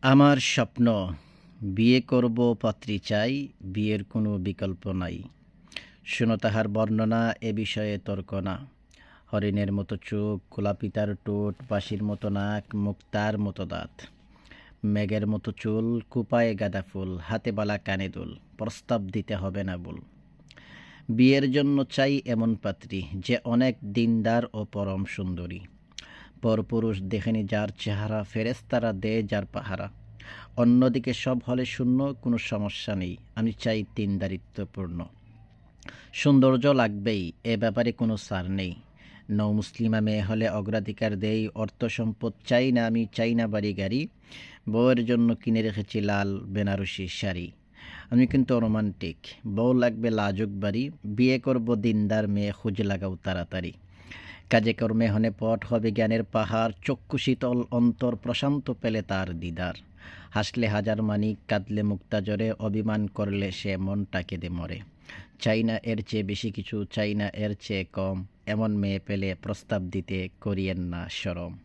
আমার স্বপ্ন, বিয়ে করব পাত্রী চাই, বিয়ের কোনো বিকল্প নাই। শোনো তাহার বর্ণনা, এ বিষয়ে তর্ক না। হরিণের মতো চোখ, গোলাপি তার ঠোঁট, বাঁশির মতো নাক, মুক্তার মতো দাঁত, মেঘের মতো চুল, কুপায়ে গাঁদা ফুল, হাতে বালা কানে দুল, প্রস্তাব দিতে হবে না ভুল। বিয়ের জন্য চাই এমন পাত্রী, যে অনেক দিনদার ও পরম সুন্দরী। পরপুরুষ দেখেনি যার চেহারা, ফেরেশতারা দেয় যার পাহারা। অন্যদিকে সব হলে শূন্য, কোনো সমস্যা নেই, আমি চাই দিনদারিত্বপূর্ণ। সৌন্দর্য লাগবেই, এ ব্যাপারে কোনো ছাড় নেই। নৌ মুসলিমা মেয়ে হলে অগ্রাধিকার দেই, অর্থ সম্পদ চাই না, আমি চাই না বাড়ি গাড়ি। বউয়ের জন্য কিনে রেখেছি লাল বেনারসি শাড়ি। আমি কিন্তু রোমান্টিক, বউ লাগবে লাজুক বাড়ি। বিয়ে করব দিনদার মেয়ে, খোঁজ লাগাও তাড়াতাড়ি। কাজে কর্মে হনে পট হবে জ্ঞানের পাহাড়, চক্ষু শীতল অন্তর প্রশান্ত পেলে তার দিদার। হাসলে হাজার মানিক, কাঁদলে মুক্তা জ্বরে, অভিমান করলে সে মনটা কেঁদে মরে। চাই না এর চেয়ে বেশি কিছু, চাই না এর চেয়ে কম, এমন মেয়ে পেলে প্রস্তাব দিতে করিয়েন না শরম।